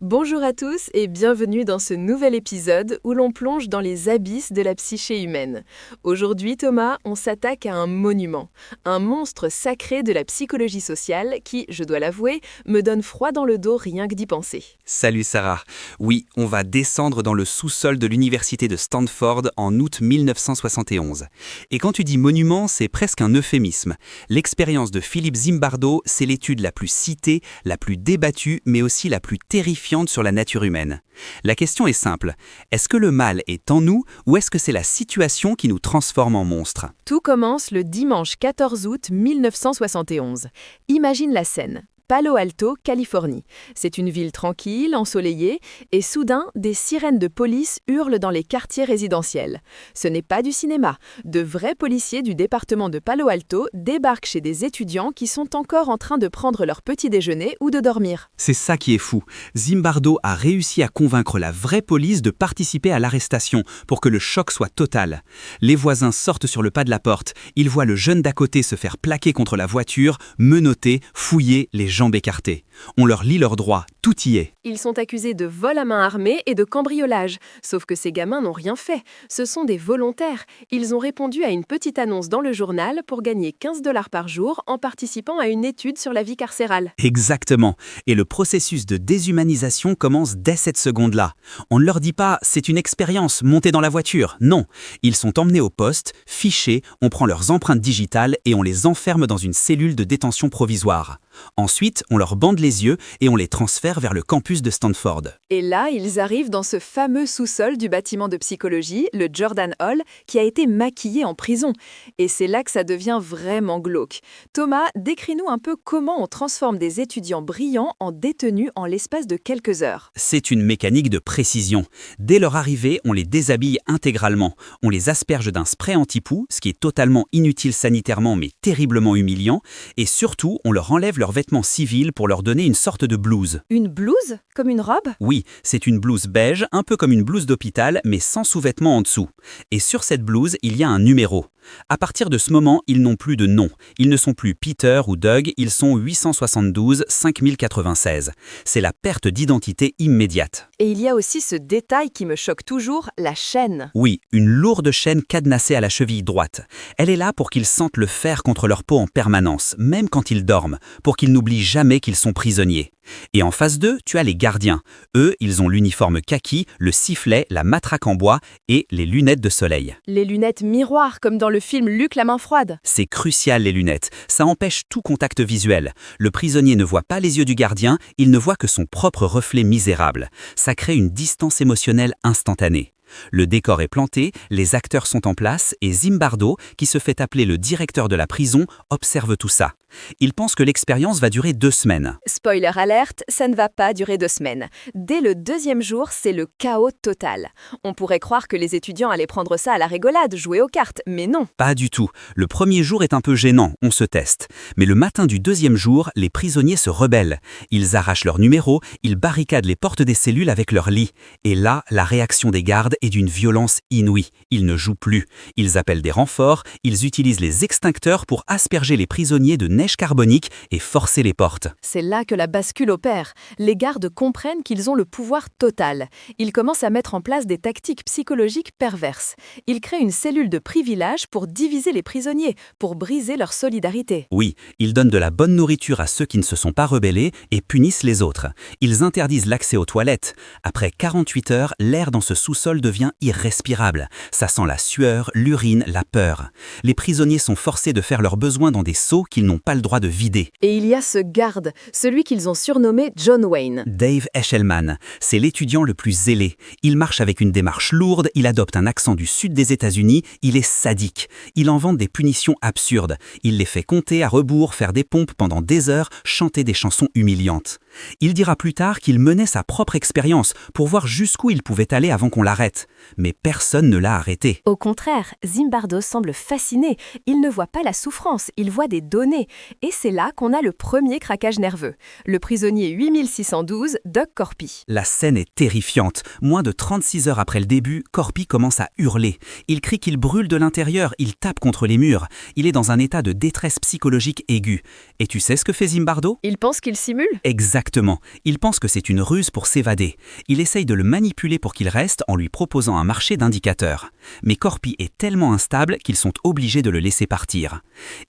Bonjour à tous et bienvenue dans ce nouvel épisode où l'on plonge dans les abysses de la psyché humaine. Aujourd'hui Thomas, on s'attaque à un monument, un monstre sacré de la psychologie sociale qui, je dois l'avouer, me donne froid dans le dos rien que d'y penser. Salut Sarah. Oui, on va descendre dans le sous-sol de l'université de Stanford en août 1971. Et quand tu dis monument, c'est presque un euphémisme. L'expérience de Philippe Zimbardo, c'est l'étude la plus citée, la plus débattue, mais aussi la plus terrifiante sur la nature humaine. La question est simple. Est-ce que le mal est en nous ou est-ce que c'est la situation qui nous transforme en monstres ? Tout commence le dimanche 14 août 1971. Imagine la scène. Palo Alto, Californie. C'est une ville tranquille, ensoleillée, et soudain, des sirènes de police hurlent dans les quartiers résidentiels. Ce n'est pas du cinéma. De vrais policiers du département de Palo Alto débarquent chez des étudiants qui sont encore en train de prendre leur petit déjeuner ou de dormir. C'est ça qui est fou. Zimbardo a réussi à convaincre la vraie police de participer à l'arrestation pour que le choc soit total. Les voisins sortent sur le pas de la porte. Ils voient le jeune d'à côté se faire plaquer contre la voiture, menotté, fouillé, les jambes écartées. On leur lit leurs droits, tout y est. Ils sont accusés de vol à main armée et de cambriolage. Sauf que ces gamins n'ont rien fait. Ce sont des volontaires. Ils ont répondu à une petite annonce dans le journal pour gagner 15 $ par jour en participant à une étude sur la vie carcérale. Exactement. Et le processus de déshumanisation commence dès cette seconde-là. On ne leur dit pas « c'est une expérience, montez dans la voiture ». Non. Ils sont emmenés au poste, fichés, on prend leurs empreintes digitales et on les enferme dans une cellule de détention provisoire. Ensuite, on leur bande les yeux et on les transfère vers le campus de Stanford. Et là, ils arrivent dans ce fameux sous-sol du bâtiment de psychologie, le Jordan Hall, qui a été maquillé en prison. Et c'est là que ça devient vraiment glauque. Thomas, décris-nous un peu comment on transforme des étudiants brillants en détenus en l'espace de quelques heures. C'est une mécanique de précision. Dès leur arrivée, on les déshabille intégralement. On les asperge d'un spray anti-poux, ce qui est totalement inutile sanitairement mais terriblement humiliant. Et surtout, on leur enlève leurs vêtements civils pour leur donner une sorte de blouse. Une blouse ? Comme une robe ? Oui, c'est une blouse beige, un peu comme une blouse d'hôpital, mais sans sous-vêtements en dessous. Et sur cette blouse, il y a un numéro. À partir de ce moment, ils n'ont plus de nom. Ils ne sont plus Peter ou Doug, ils sont 872 5096. C'est la perte d'identité immédiate. Et il y a aussi ce détail qui me choque toujours, la chaîne. Oui, une lourde chaîne cadenassée à la cheville droite. Elle est là pour qu'ils sentent le fer contre leur peau en permanence, même quand ils dorment, pour qu'ils n'oublient jamais qu'ils sont prisonniers. Et en face d'eux, tu as les gardiens. Eux, ils ont l'uniforme kaki, le sifflet, la matraque en bois et les lunettes de soleil. Les lunettes miroirs, comme dans le film Luc la main froide. C'est crucial les lunettes, ça empêche tout contact visuel. Le prisonnier ne voit pas les yeux du gardien, il ne voit que son propre reflet misérable. Ça crée une distance émotionnelle instantanée. Le décor est planté, les acteurs sont en place et Zimbardo, qui se fait appeler le directeur de la prison, observe tout ça. Il pense que l'expérience va durer 2 semaines. Spoiler alerte, ça ne va pas durer 2 semaines. Dès le 2e jour, c'est le chaos total. On pourrait croire que les étudiants allaient prendre ça à la rigolade, jouer aux cartes, mais non. Pas du tout. Le premier jour est un peu gênant, on se teste. Mais le matin du 2e jour, les prisonniers se rebellent. Ils arrachent leurs numéros, ils barricadent les portes des cellules avec leurs lits. Et là, la réaction des gardes est d'une violence inouïe. Ils ne jouent plus. Ils appellent des renforts, ils utilisent les extincteurs pour asperger les prisonniers de neige carbonique et forcer les portes. C'est là que la bascule opère. Les gardes comprennent qu'ils ont le pouvoir total. Ils commencent à mettre en place des tactiques psychologiques perverses. Ils créent une cellule de privilège pour diviser les prisonniers, pour briser leur solidarité. Oui, ils donnent de la bonne nourriture à ceux qui ne se sont pas rebellés et punissent les autres. Ils interdisent l'accès aux toilettes. Après 48 heures, l'air dans ce sous-sol devient irrespirable. Ça sent la sueur, l'urine, la peur. Les prisonniers sont forcés de faire leurs besoins dans des seaux qu'ils n'ont pas le droit de vider. Et il y a ce garde, celui qu'ils ont surnommé John Wayne. Dave Eshelman, c'est l'étudiant le plus zélé. Il marche avec une démarche lourde, il adopte un accent du sud des États-Unis, il est sadique. Il invente des punitions absurdes. Il les fait compter à rebours, faire des pompes pendant des heures, chanter des chansons humiliantes. Il dira plus tard qu'il menait sa propre expérience pour voir jusqu'où il pouvait aller avant qu'on l'arrête. Mais personne ne l'a arrêté. Au contraire, Zimbardo semble fasciné. Il ne voit pas la souffrance, il voit des données. Et c'est là qu'on a le premier craquage nerveux. Le prisonnier 8612, Doug Corpi. La scène est terrifiante. Moins de 36 heures après le début, Corpi commence à hurler. Il crie qu'il brûle de l'intérieur, il tape contre les murs. Il est dans un état de détresse psychologique aiguë. Et tu sais ce que fait Zimbardo ? Il pense qu'il simule ? Exactement. Exactement. Il pense que c'est une ruse pour s'évader. Il essaye de le manipuler pour qu'il reste en lui proposant un marché d'indicateurs. Mais Corpi est tellement instable qu'ils sont obligés de le laisser partir.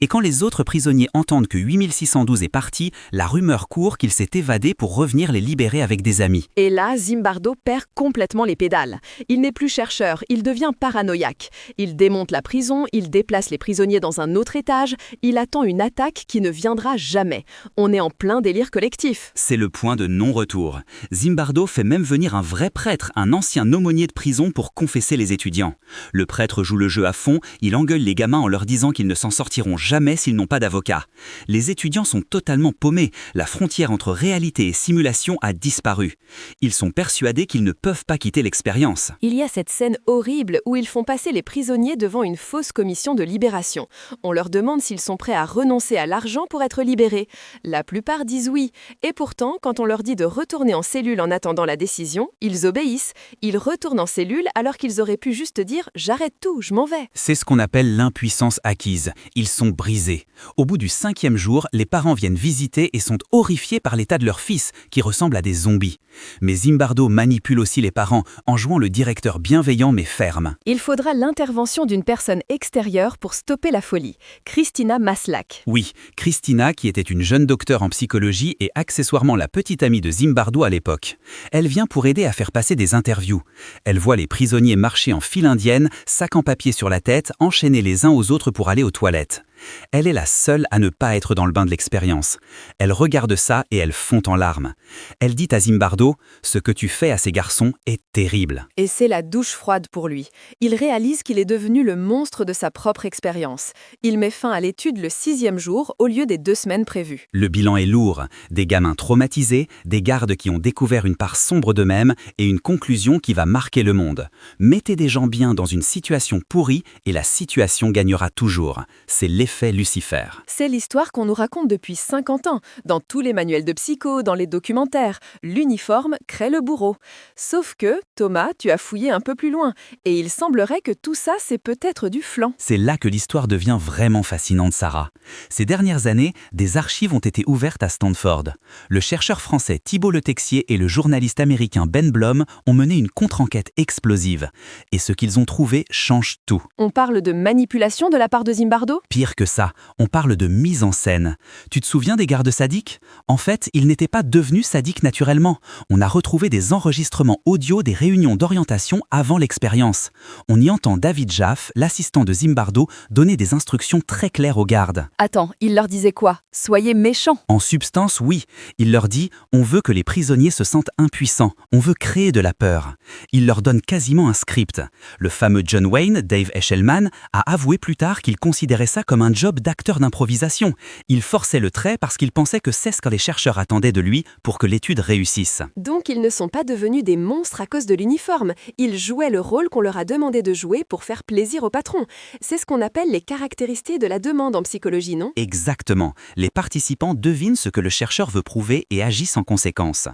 Et quand les autres prisonniers entendent que 8612 est parti, la rumeur court qu'il s'est évadé pour revenir les libérer avec des amis. Et là, Zimbardo perd complètement les pédales. Il n'est plus chercheur, il devient paranoïaque. Il démonte la prison, il déplace les prisonniers dans un autre étage, il attend une attaque qui ne viendra jamais. On est en plein délire collectif. C'est le point de non-retour. Zimbardo fait même venir un vrai prêtre, un ancien aumônier de prison pour confesser les étudiants. Le prêtre joue le jeu à fond, il engueule les gamins en leur disant qu'ils ne s'en sortiront jamais s'ils n'ont pas d'avocat. Les étudiants sont totalement paumés, la frontière entre réalité et simulation a disparu. Ils sont persuadés qu'ils ne peuvent pas quitter l'expérience. Il y a cette scène horrible où ils font passer les prisonniers devant une fausse commission de libération. On leur demande s'ils sont prêts à renoncer à l'argent pour être libérés. La plupart disent oui. Et pourtant, quand on leur dit de retourner en cellule en attendant la décision, ils obéissent. Ils retournent en cellule alors qu'ils auraient pu juste dire « j'arrête tout, je m'en vais ». C'est ce qu'on appelle l'impuissance acquise. Ils sont brisés. Au bout du 5e jour, les parents viennent visiter et sont horrifiés par l'état de leur fils, qui ressemble à des zombies. Mais Zimbardo manipule aussi les parents en jouant le directeur bienveillant mais ferme. Il faudra l'intervention d'une personne extérieure pour stopper la folie. Christina Maslach. Oui, Christina, qui était une jeune docteure en psychologie et accessoirement la petite amie de Zimbardo à l'époque. Elle vient pour aider à faire passer des interviews. Elle voit les prisonniers marcher en file indienne, sac en papier sur la tête, enchaînés les uns aux autres pour aller aux toilettes. Elle est la seule à ne pas être dans le bain de l'expérience. Elle regarde ça et elle fond en larmes. Elle dit à Zimbardo « Ce que tu fais à ces garçons est terrible ». Et c'est la douche froide pour lui. Il réalise qu'il est devenu le monstre de sa propre expérience. Il met fin à l'étude le 6e jour au lieu des 2 semaines prévues. Le bilan est lourd. Des gamins traumatisés, des gardes qui ont découvert une part sombre d'eux-mêmes et une conclusion qui va marquer le monde. Mettez des gens bien dans une situation pourrie et la situation gagnera toujours. C'est l'effet Lucifer. C'est l'histoire qu'on nous raconte depuis 50 ans, dans tous les manuels de psycho, dans les documentaires. L'uniforme crée le bourreau. Sauf que, Thomas, tu as fouillé un peu plus loin, et il semblerait que tout ça, c'est peut-être du flan. C'est là que l'histoire devient vraiment fascinante, Sarah. Ces dernières années, des archives ont été ouvertes à Stanford. Le chercheur français Thibault Le Texier et le journaliste américain Ben Blom ont mené une contre-enquête explosive. Et ce qu'ils ont trouvé change tout. On parle de manipulation de la part de Zimbardo ? Pire que ça, on parle de mise en scène. Tu te souviens des gardes sadiques ? En fait, ils n'étaient pas devenus sadiques naturellement. On a retrouvé des enregistrements audio des réunions d'orientation avant l'expérience. On y entend David Jaffe, l'assistant de Zimbardo, donner des instructions très claires aux gardes. Attends, il leur disait quoi ? Soyez méchants. En substance, oui. Il leur dit « On veut que les prisonniers se sentent impuissants. On veut créer de la peur. » Il leur donne quasiment un script. Le fameux John Wayne, Dave Eshelman, a avoué plus tard qu'il considérait ça comme un job d'acteur d'improvisation. Il forçait le trait parce qu'il pensait que c'est ce que les chercheurs attendaient de lui pour que l'étude réussisse. Donc ils ne sont pas devenus des monstres à cause de l'uniforme. Ils jouaient le rôle qu'on leur a demandé de jouer pour faire plaisir au patron. C'est ce qu'on appelle les caractéristiques de la demande en psychologie, non ? Exactement. Les participants devinent ce que le chercheur veut prouver et agissent en conséquence.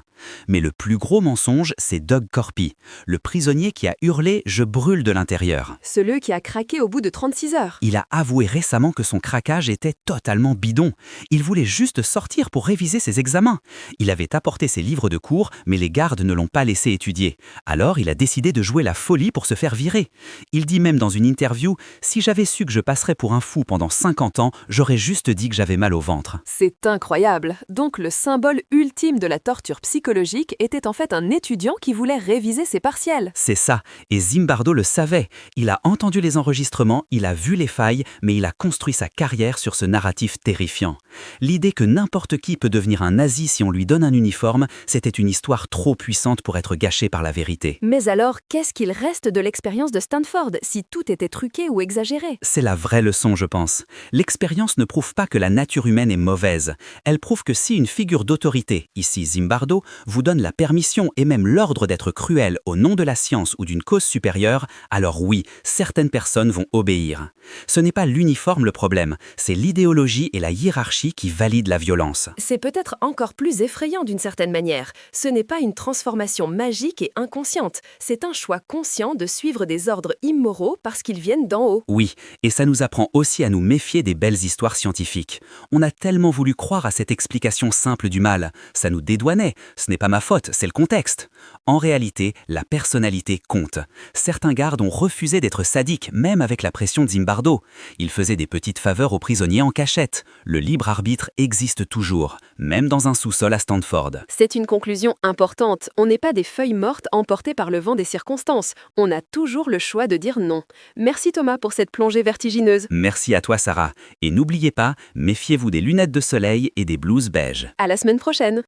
Mais le plus gros mensonge, c'est Doug Corpi, le prisonnier qui a hurlé « Je brûle de l'intérieur ». Celui qui a craqué au bout de 36 heures. Il a avoué récemment que son craquage était totalement bidon. Il voulait juste sortir pour réviser ses examens. Il avait apporté ses livres de cours, mais les gardes ne l'ont pas laissé étudier. Alors il a décidé de jouer la folie pour se faire virer. Il dit même dans une interview « Si j'avais su que je passerais pour un fou pendant 50 ans, j'aurais juste dit que j'avais mal au ventre. » C'est incroyable. Donc le symbole ultime de la torture psychologique était en fait un étudiant qui voulait réviser ses partiels. C'est ça, et Zimbardo le savait. Il a entendu les enregistrements, il a vu les failles, mais il a construit sa carrière sur ce narratif terrifiant. L'idée que n'importe qui peut devenir un nazi si on lui donne un uniforme, c'était une histoire trop puissante pour être gâchée par la vérité. Mais alors, qu'est-ce qu'il reste de l'expérience de Stanford, si tout était truqué ou exagéré ? C'est la vraie leçon, je pense. L'expérience ne prouve pas que la nature humaine est mauvaise. Elle prouve que si une figure d'autorité, ici Zimbardo, vous donne la permission et même l'ordre d'être cruel au nom de la science ou d'une cause supérieure, alors oui, certaines personnes vont obéir. Ce n'est pas l'uniforme le problème, c'est l'idéologie et la hiérarchie qui valident la violence. C'est peut-être encore plus effrayant d'une certaine manière. Ce n'est pas une transformation magique et inconsciente, c'est un choix conscient de suivre des ordres immoraux parce qu'ils viennent d'en haut. Oui, et ça nous apprend aussi à nous méfier des belles histoires scientifiques. On a tellement voulu croire à cette explication simple du mal. Ça nous dédouanait. Ce n'est pas ma faute, c'est le contexte. En réalité, la personnalité compte. Certains gardes ont refusé d'être sadiques, même avec la pression de Zimbardo. Ils faisaient des petites faveurs aux prisonniers en cachette. Le libre arbitre existe toujours, même dans un sous-sol à Stanford. C'est une conclusion importante. On n'est pas des feuilles mortes emportées par le vent des circonstances. On a toujours le choix de dire non. Merci Thomas pour cette plongée vertigineuse. Merci à toi Sarah. Et n'oubliez pas, méfiez-vous des lunettes de soleil et des blouses beiges. À la semaine prochaine.